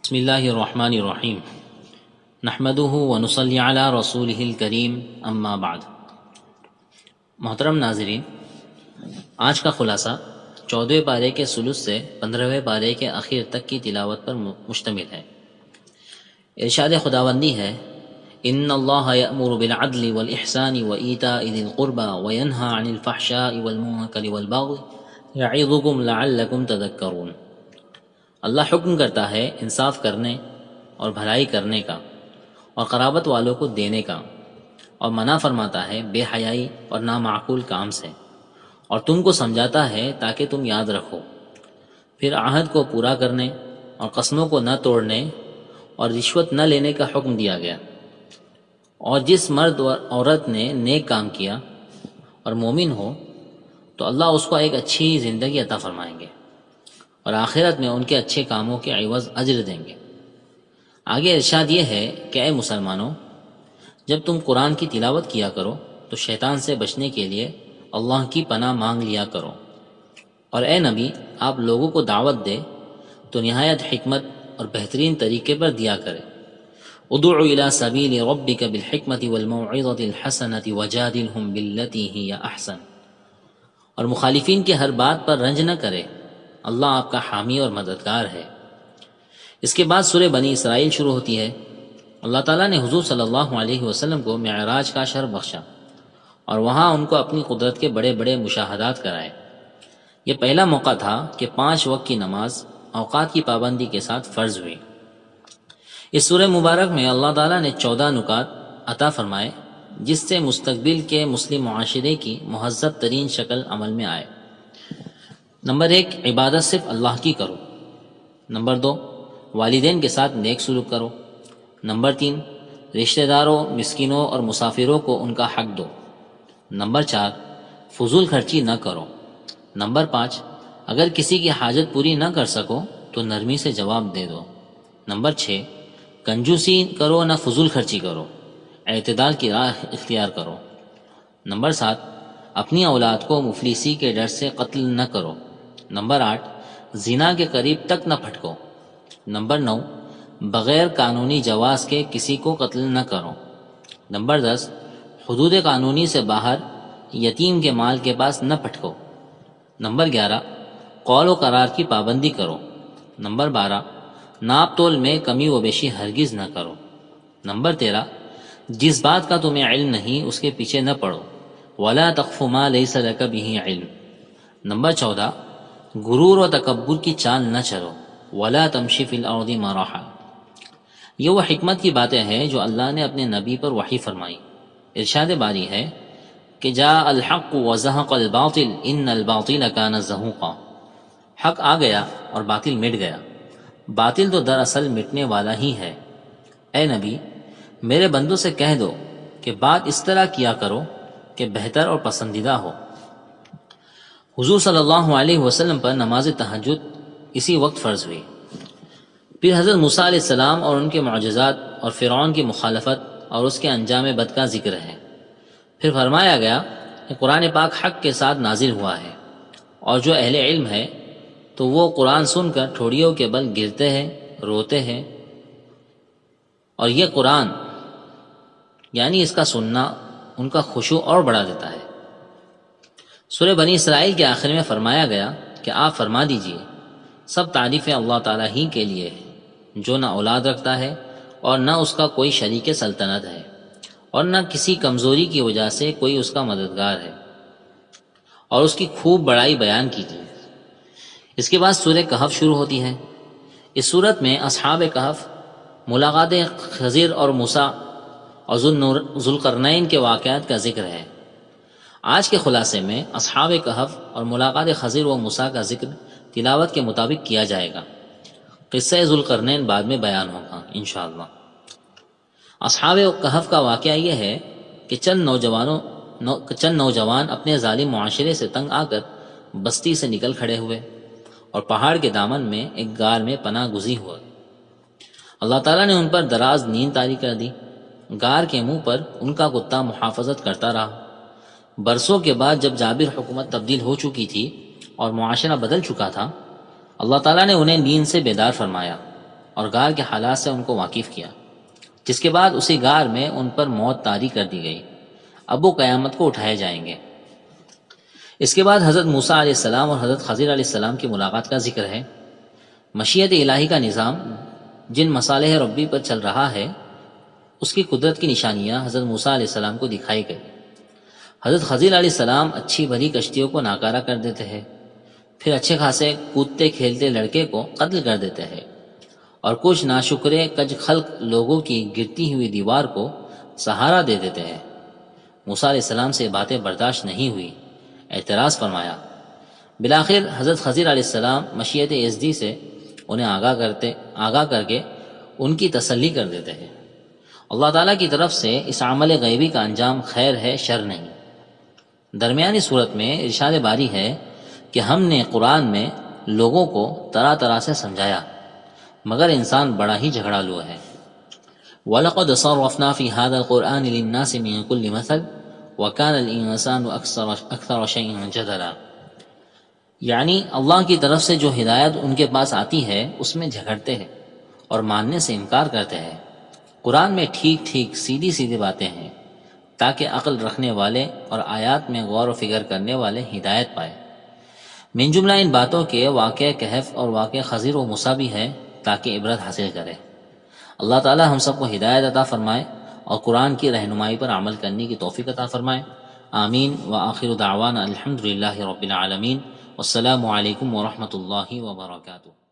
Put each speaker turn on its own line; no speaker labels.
بسم اللہ الرحمن الرحیم نحمدہ ونصلی علی رسولہ الکریم اما بعد۔ محترم ناظرین، آج کا خلاصہ 14ویں پارے کے ثلث سے 15ویں پارے کے اخیر تک کی تلاوت پر مشتمل ہے۔ ارشاد خداوندی ہے، ان اللہ یأمر بالعدل والاحسان وایتاء ذی القربى وینہی عن الفحشاء والمنکر والبغی یعظکم لعلکم تذکرون۔ اللہ حکم کرتا ہے انصاف کرنے اور بھلائی کرنے کا اور قرابت والوں کو دینے کا، اور منع فرماتا ہے بے حیائی اور نامعقول کام سے، اور تم کو سمجھاتا ہے تاکہ تم یاد رکھو۔ پھر عہد کو پورا کرنے اور قسموں کو نہ توڑنے اور رشوت نہ لینے کا حکم دیا گیا۔ اور جس مرد اور عورت نے نیک کام کیا اور مومن ہو تو اللہ اس کو ایک اچھی زندگی عطا فرمائیں گے اور آخرت میں ان کے اچھے کاموں کے عوض اجر دیں گے۔ آگے ارشاد یہ ہے کہ اے مسلمانوں، جب تم قرآن کی تلاوت کیا کرو تو شیطان سے بچنے کے لیے اللہ کی پناہ مانگ لیا کرو، اور اے نبی، آپ لوگوں کو دعوت دے تو نہایت حکمت اور بہترین طریقے پر دیا کرے۔ ادع الی سبیل ربک بالحکمت والموعظۃ الحسنۃ وجادلہم باللتی ہی احسن، اور مخالفین کے ہر بات پر رنج نہ کرے، اللہ آپ کا حامی اور مددگار ہے۔ اس کے بعد سورہ بنی اسرائیل شروع ہوتی ہے۔ اللہ تعالیٰ نے حضور صلی اللہ علیہ وسلم کو معراج کا شرف بخشا اور وہاں ان کو اپنی قدرت کے بڑے بڑے مشاہدات کرائے۔ یہ پہلا موقع تھا کہ 5 وقت کی نماز اوقات کی پابندی کے ساتھ فرض ہوئی۔ اس سورہ مبارک میں اللہ تعالیٰ نے 14 نکات عطا فرمائے جس سے مستقبل کے مسلم معاشرے کی مہذب ترین شکل عمل میں آئے۔ نمبر 1، عبادت صرف اللہ کی کرو۔ نمبر 2، والدین کے ساتھ نیک سلوک کرو۔ نمبر 3، رشتہ داروں، مسکینوں اور مسافروں کو ان کا حق دو۔ نمبر 4، فضول خرچی نہ کرو۔ نمبر 5، اگر کسی کی حاجت پوری نہ کر سکو تو نرمی سے جواب دے دو۔ نمبر 6، کنجوسی کرو نہ فضول خرچی کرو، اعتدال کی راہ اختیار کرو۔ نمبر 7، اپنی اولاد کو مفلسی کے ڈر سے قتل نہ کرو۔ نمبر 8، زنا کے قریب تک نہ پھٹکو۔ نمبر 9، بغیر قانونی جواز کے کسی کو قتل نہ کرو۔ نمبر 10، حدود قانونی سے باہر یتیم کے مال کے پاس نہ پھٹکو۔ نمبر 11، قول و قرار کی پابندی کرو۔ نمبر 12، ناپ تول میں کمی و بیشی ہرگز نہ کرو۔ نمبر 13، جس بات کا تمہیں علم نہیں اس کے پیچھے نہ پڑو۔ وَلَا تَقْفُ مَا لَيْسَ لَكَ بِهِ عِلْم۔ نمبر 14، غرور و تکبر کی چال نہ چلو۔ وَلَا تَمْشِ فِي الْأَرْضِ مَرَحًا۔ یہ وہ حکمت کی باتیں ہیں جو اللہ نے اپنے نبی پر وحی فرمائی۔ ارشاد باری ہے کہ جاء الحق وزهق الباطل ان الباطل كان زهوقا۔ حق آ گیا اور باطل مٹ گیا، باطل تو دراصل مٹنے والا ہی ہے۔ اے نبی، میرے بندوں سے کہہ دو کہ بات اس طرح کیا کرو کہ بہتر اور پسندیدہ ہو۔ حضور صلی اللہ علیہ وسلم پر نماز تہجد اسی وقت فرض ہوئی۔ پھر حضرت موسیٰ علیہ السلام اور ان کے معجزات اور فرعون کی مخالفت اور اس کے انجام بد کا ذکر ہے۔ پھر فرمایا گیا کہ قرآن پاک حق کے ساتھ نازل ہوا ہے، اور جو اہل علم ہے تو وہ قرآن سن کر ٹھوڑیوں کے بل گرتے ہیں، روتے ہیں، اور یہ قرآن یعنی اس کا سننا ان کا خشوع اور بڑھا دیتا ہے۔ سورہ بنی اسرائیل کے آخر میں فرمایا گیا کہ آپ فرما دیجئے، سب تعریفیں اللہ تعالیٰ ہی کے لیے ہیں، جو نہ اولاد رکھتا ہے اور نہ اس کا کوئی شریک سلطنت ہے، اور نہ کسی کمزوری کی وجہ سے کوئی اس کا مددگار ہے، اور اس کی خوب بڑائی بیان کیجیے۔ اس کے بعد سورہ کہف شروع ہوتی ہے۔ اس صورت میں اصحاب کہف، ملاقات خضر اور موسیٰ اور ذوالقرنین کے واقعات کا ذکر ہے۔ آج کے خلاصے میں اصحاب کہف اور ملاقات خضر و موسیٰ کا ذکر تلاوت کے مطابق کیا جائے گا۔ قصہ ذوالقرنین بعد میں بیان ہوگا انشاءاللہ۔ اصحاب کہف کا واقعہ یہ ہے کہ چند نوجوان اپنے ظالم معاشرے سے تنگ آ کر بستی سے نکل کھڑے ہوئے اور پہاڑ کے دامن میں ایک غار میں پناہ گزین ہوئے۔ اللہ تعالیٰ نے ان پر دراز نیند طاری کر دی۔ غار کے منہ پر ان کا کتا محافظت کرتا رہا۔ برسوں کے بعد جب جابر حکومت تبدیل ہو چکی تھی اور معاشرہ بدل چکا تھا، اللہ تعالیٰ نے انہیں نیند سے بیدار فرمایا اور غار کے حالات سے ان کو واقف کیا، جس کے بعد اسی غار میں ان پر موت طاری کر دی گئی۔ اب وہ قیامت کو اٹھائے جائیں گے۔ اس کے بعد حضرت موسیٰ علیہ السلام اور حضرت خضر علیہ السلام کی ملاقات کا ذکر ہے۔ مشیت الہی کا نظام جن مصالح ربی پر چل رہا ہے، اس کی قدرت کی نشانیاں حضرت موسیٰ علیہ السلام کو دکھائی گئی۔ حضرت خضر علیہ السلام اچھی بھلی کشتیوں کو ناکارہ کر دیتے ہیں، پھر اچھے خاصے کودتے کھیلتے لڑکے کو قتل کر دیتے ہیں، اور کچھ ناشکرے کج خلق لوگوں کی گرتی ہوئی دیوار کو سہارا دے دیتے ہیں۔ موسیٰ علیہ السلام سے باتیں برداشت نہیں ہوئی، اعتراض فرمایا۔ بالآخر حضرت خضر علیہ السلام مشیت یزدی سے انہیں آگاہ کر کے ان کی تسلی کر دیتے ہیں۔ اللہ تعالیٰ کی طرف سے اس عمل غیبی کا انجام خیر ہے، شر نہیں۔ درمیانی صورت میں ارشاد باری ہے کہ ہم نے قرآن میں لوگوں کو طرح طرح سے سمجھایا، مگر انسان بڑا ہی جھگڑالو ہے۔ وَلَقَدْ صَرَّفْنَا فِي هَذَا الْقُرْآنِ لِلنَّاسِ مِنْ كُلِّ مَثَلٍ وَكَانَ الْإِنسَانُ أَكْثَرَ شَيْءٍ جَدَلًا، یعنی اللہ کی طرف سے جو ہدایت ان کے پاس آتی ہے اس میں جھگڑتے ہیں اور ماننے سے انکار کرتے ہیں۔ قرآن میں ٹھیک ٹھیک سیدھی سیدھی باتیں ہیں تاکہ عقل رکھنے والے اور آیات میں غور و فکر کرنے والے ہدایت پائے۔ من جملہ ان باتوں کے واقع کہف اور واقع خضر و موسیٰ بھی ہے تاکہ عبرت حاصل کرے۔ اللہ تعالی ہم سب کو ہدایت عطا فرمائے اور قرآن کی رہنمائی پر عمل کرنے کی توفیق عطا فرمائے۔ آمین۔ وآخر دعوانا الحمدللہ رب العالمین، والسلام علیکم ورحمۃ اللہ وبرکاتہ۔